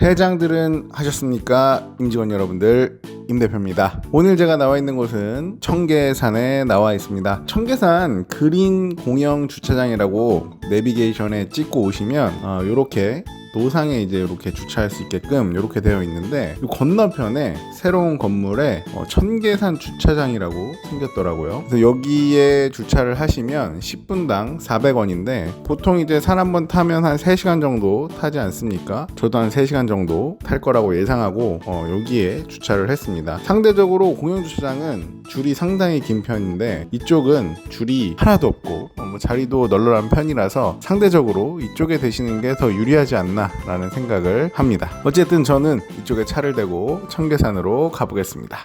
해장들은 하셨습니까? 임직원 여러분들, 임대표입니다. 오늘 제가 나와 있는 곳은 청계산에 나와 있습니다. 청계산 그린 공영 주차장이라고 내비게이션에 찍고 오시면 이렇게 노상에 이제 이렇게 주차할 수 있게끔 이렇게 되어 있는데, 이 건너편에 새로운 건물에 청계산 주차장이라고 생겼더라고요. 그래서 여기에 주차를 하시면 10분당 400원인데 보통 이제 산 한 번 타면 한 3시간 정도 타지 않습니까? 저도 한 3시간 정도 탈 거라고 예상하고 여기에 주차를 했습니다. 상대적으로 공영 주차장은 줄이 상당히 긴 편인데 이쪽은 줄이 하나도 없고 자리도 널널한 편이라서 상대적으로 이쪽에 대시는 게 더 유리하지 않나 라는 생각을 합니다. 어쨌든 저는 이쪽에 차를 대고 청계산으로 가보겠습니다.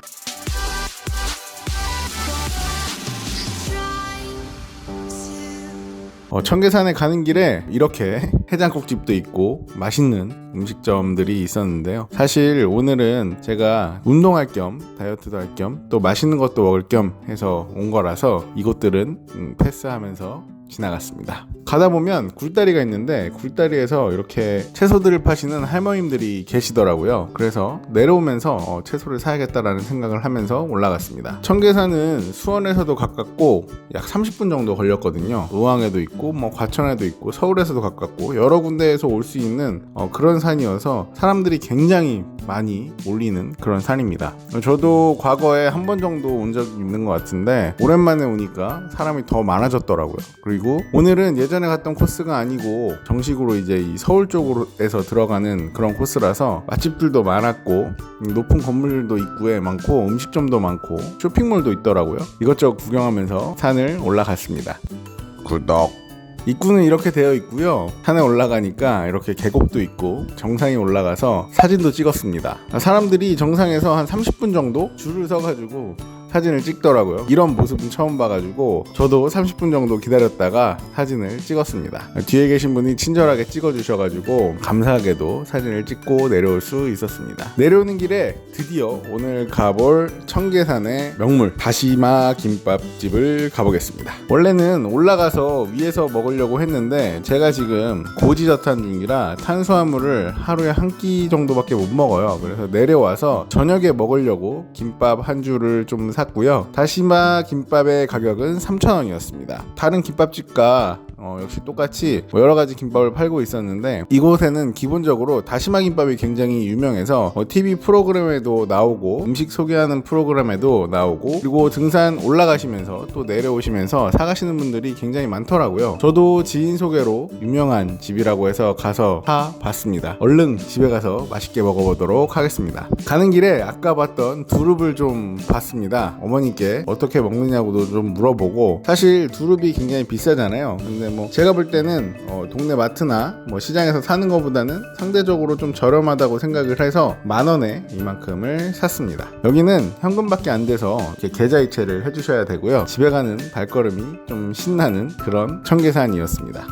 청계산에 가는 길에 이렇게 해장국집도 있고 맛있는 음식점들이 있었는데요. 사실 오늘은 제가 운동할 겸 다이어트도 할 겸 또 맛있는 것도 먹을 겸 해서 온 거라서 이곳들은 패스하면서 지나갔습니다. 가다 보면 굴다리가 있는데 굴다리에서 이렇게 채소들을 파시는 할머님들이 계시더라고요. 그래서 내려오면서 채소를 사야겠다라는 생각을 하면서 올라갔습니다. 청계산은 수원에서도 가깝고 약 30분 정도 걸렸거든요. 의왕에도 있고 과천에도 있고 서울에서도 가깝고 여러 군데에서 올 수 있는 그런 산이어서 사람들이 굉장히 많이 몰리는 그런 산입니다. 저도 과거에 한 번 정도 온 적이 있는 것 같은데 오랜만에 오니까 사람이 더 많아졌더라고요. 그리고 오늘은 예전에 갔던 코스가 아니고 정식으로 이제 이 서울 쪽으로에서 들어가는 그런 코스라서 맛집들도 많았고 높은 건물도 입구에 많고 음식점도 많고 쇼핑몰도 있더라고요. 이것저것 구경하면서 산을 올라갔습니다. 구독. 입구는 이렇게 되어 있고요. 산에 올라가니까 이렇게 계곡도 있고 정상에 올라가서 사진도 찍었습니다. 사람들이 정상에서 한 30분 정도 줄을 서가지고 사진을 찍더라고요. 이런 모습은 처음 봐가지고 저도 30분 정도 기다렸다가 사진을 찍었습니다. 뒤에 계신 분이 친절하게 찍어주셔가지고 감사하게도 사진을 찍고 내려올 수 있었습니다. 내려오는 길에 드디어 오늘 가볼 청계산의 명물 다시마 김밥집을 가보겠습니다. 원래는 올라가서 위에서 먹으려고 했는데 제가 지금 고지저탄 중이라 탄수화물을 하루에 한 끼 정도밖에 못 먹어요. 그래서 내려와서 저녁에 먹으려고 김밥 한 줄을 좀 샀고요. 다시마 김밥의 가격은 3,000원이었습니다. 다른 김밥집과 역시 똑같이 여러가지 김밥을 팔고 있었는데 이곳에는 기본적으로 다시마 김밥이 굉장히 유명해서 TV 프로그램에도 나오고 음식 소개하는 프로그램에도 나오고 그리고 등산 올라가시면서 또 내려오시면서 사가시는 분들이 굉장히 많더라고요. 저도 지인 소개로 유명한 집이라고 해서 가서 사봤습니다. 얼른 집에 가서 맛있게 먹어보도록 하겠습니다. 가는 길에 아까 봤던 두릅을 좀 봤습니다. 어머니께 어떻게 먹느냐고도 좀 물어보고 사실 두릅이 굉장히 비싸잖아요. 근데 제가 볼 때는 동네 마트나 시장에서 사는 것보다는 상대적으로 좀 저렴하다고 생각을 해서 10,000원에 이만큼을 샀습니다. 여기는 현금밖에 안 돼서 이렇게 계좌이체를 해주셔야 되고요. 집에 가는 발걸음이 좀 신나는 그런 청계산이었습니다.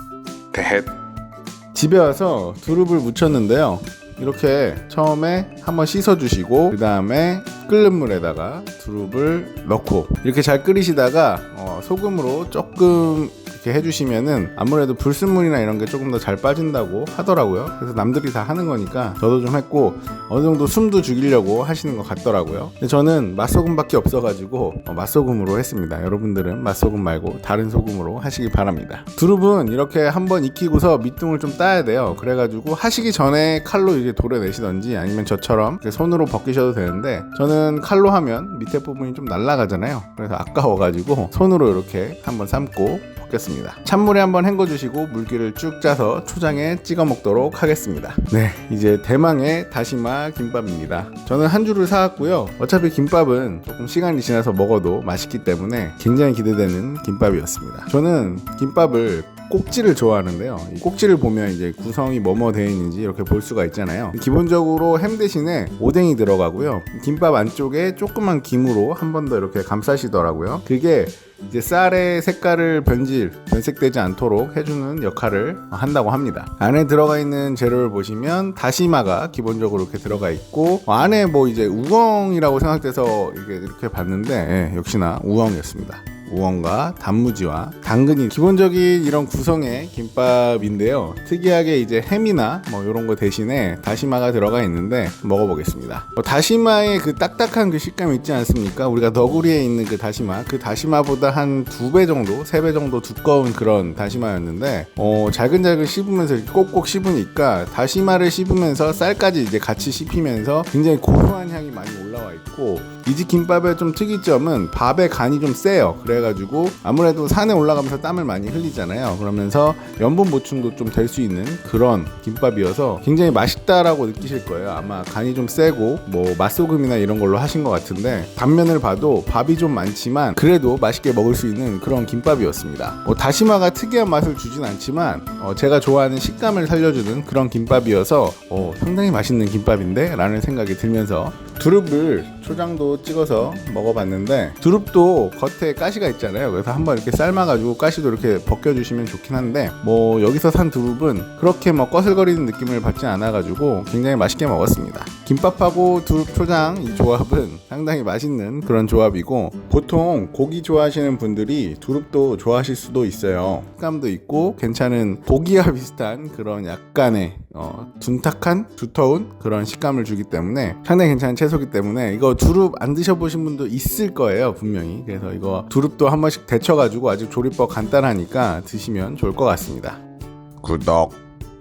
집에 와서 두릅을 무쳤는데요. 이렇게 처음에 한번 씻어주시고 그 다음에 끓는 물에다가 두릅을 넣고 이렇게 잘 끓이시다가 소금으로 조금 이렇게 해주시면은 아무래도 불순물이나 이런 게 조금 더 잘 빠진다고 하더라고요. 그래서 남들이 다 하는 거니까 저도 좀 했고 어느 정도 숨도 죽이려고 하시는 것 같더라고요. 근데 저는 맛소금밖에 없어가지고 맛소금으로 했습니다. 여러분들은 맛소금 말고 다른 소금으로 하시기 바랍니다. 두릅은 이렇게 한번 익히고서 밑둥을 좀 따야 돼요. 그래가지고 하시기 전에 칼로 이제 도려내시던지 아니면 저처럼 손으로 벗기셔도 되는데 저는 칼로 하면 밑에 부분이 좀 날아가잖아요. 그래서 아까워가지고 손으로 이렇게 한번 삶고 겠습니다. 찬물에 한번 헹궈주시고 물기를 쭉 짜서 초장에 찍어 먹도록 하겠습니다. 네, 이제 대망의 다시마 김밥입니다. 저는 한 줄을 사왔고요. 어차피 김밥은 조금 시간이 지나서 먹어도 맛있기 때문에 굉장히 기대되는 김밥이었습니다. 저는 김밥을 꼭지를 좋아하는데요. 이 꼭지를 보면 이제 구성이 뭐뭐 되어 있는지 이렇게 볼 수가 있잖아요. 기본적으로 햄 대신에 오뎅이 들어가고요. 김밥 안쪽에 조그만 김으로 한 번 더 이렇게 감싸시더라고요. 그게 이제 쌀의 색깔을 변색되지 않도록 해주는 역할을 한다고 합니다. 안에 들어가 있는 재료를 보시면 다시마가 기본적으로 이렇게 들어가 있고 안에 이제 우엉이라고 생각돼서 이렇게 봤는데 역시나 우엉이었습니다. 우엉과 단무지와 당근이 기본적인 이런 구성의 김밥인데요. 특이하게 이제 햄이나 뭐 이런 거 대신에 다시마가 들어가 있는데 먹어보겠습니다. 다시마의 그 딱딱한 그 식감이 있지 않습니까? 우리가 너구리에 있는 그 다시마보다 한 2배 정도, 3배 정도 두꺼운 그런 다시마였는데 잘근잘근 씹으면서 이렇게 꼭꼭 씹으니까 다시마를 씹으면서 쌀까지 이제 같이 씹히면서 굉장히 고소한 향이 많이 올라와 있고, 이 집 김밥의 좀 특이점은 밥의 간이 좀 세요. 그래가지고 아무래도 산에 올라가면서 땀을 많이 흘리잖아요. 그러면서 염분 보충도 좀 될 수 있는 그런 김밥이어서 굉장히 맛있다라고 느끼실 거예요. 아마 간이 좀 세고 뭐 맛소금이나 이런 걸로 하신 것 같은데, 단면을 봐도 밥이 좀 많지만 그래도 맛있게 먹을 수 있는 그런 김밥이었습니다. 다시마가 특이한 맛을 주진 않지만 제가 좋아하는 식감을 살려주는 그런 김밥이어서 상당히 맛있는 김밥인데 라는 생각이 들면서 두릅을 초장도 찍어서 먹어봤는데, 두릅도 겉에 가시가 있잖아요. 그래서 한번 이렇게 삶아가지고 가시도 이렇게 벗겨주시면 좋긴 한데, 뭐 여기서 산 두릅은 그렇게 뭐 꺼슬거리는 느낌을 받지 않아가지고 굉장히 맛있게 먹었습니다. 김밥하고 두릅 초장 이 조합은 상당히 맛있는 그런 조합이고, 보통 고기 좋아하시는 분들이 두릅도 좋아하실 수도 있어요. 식감도 있고 괜찮은 고기와 비슷한 그런 약간의 둔탁한 두터운 그런 식감을 주기 때문에 상당히 괜찮은 채소이기 때문에, 이거 두릅 안 드셔보신 분도 있을 거예요, 분명히. 그래서 이거 두릅도 한 번씩 데쳐가지고 아주 조리법 간단하니까 드시면 좋을 것 같습니다. 구독.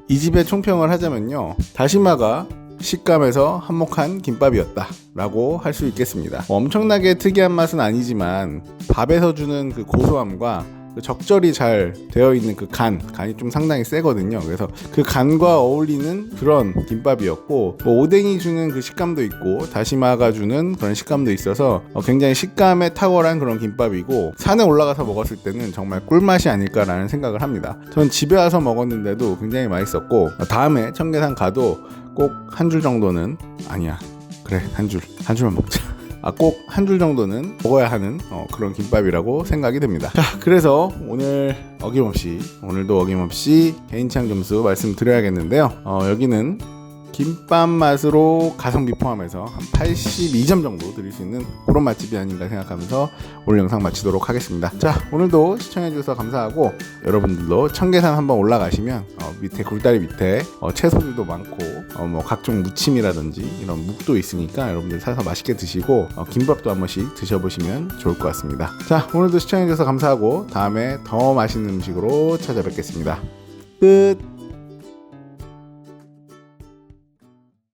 이 집의 총평을 하자면요, 다시마가 식감에서 한몫한 김밥이었다 라고 할 수 있겠습니다. 엄청나게 특이한 맛은 아니지만 밥에서 주는 그 고소함과 적절히 잘 되어 있는 그 간이 좀 상당히 세거든요. 그래서 그 간과 어울리는 그런 김밥이었고, 뭐 오뎅이 주는 그 식감도 있고 다시마가 주는 그런 식감도 있어서 굉장히 식감에 탁월한 그런 김밥이고, 산에 올라가서 먹었을 때는 정말 꿀맛이 아닐까라는 생각을 합니다. 전 집에 와서 먹었는데도 굉장히 맛있었고, 다음에 청계산 가도 꼭 한 줄 정도는, 아니야, 그래, 한 줄만 먹자. 꼭 한 줄 정도는 먹어야 하는 그런 김밥이라고 생각이 됩니다. 자, 그래서 오늘도 어김없이 개인창 점수 말씀드려야겠는데요. 여기는 김밥 맛으로 가성비 포함해서 한 82점 정도 드릴 수 있는 그런 맛집이 아닌가 생각하면서 오늘 영상 마치도록 하겠습니다. 자, 오늘도 시청해주셔서 감사하고, 여러분들도 청계산 한번 올라가시면 밑에 굴다리 밑에 채소들도 많고 뭐 각종 무침이라든지 이런 묵도 있으니까 여러분들 사서 맛있게 드시고 김밥도 한 번씩 드셔보시면 좋을 것 같습니다. 자, 오늘도 시청해주셔서 감사하고 다음에 더 맛있는 음식으로 찾아뵙겠습니다. 끝.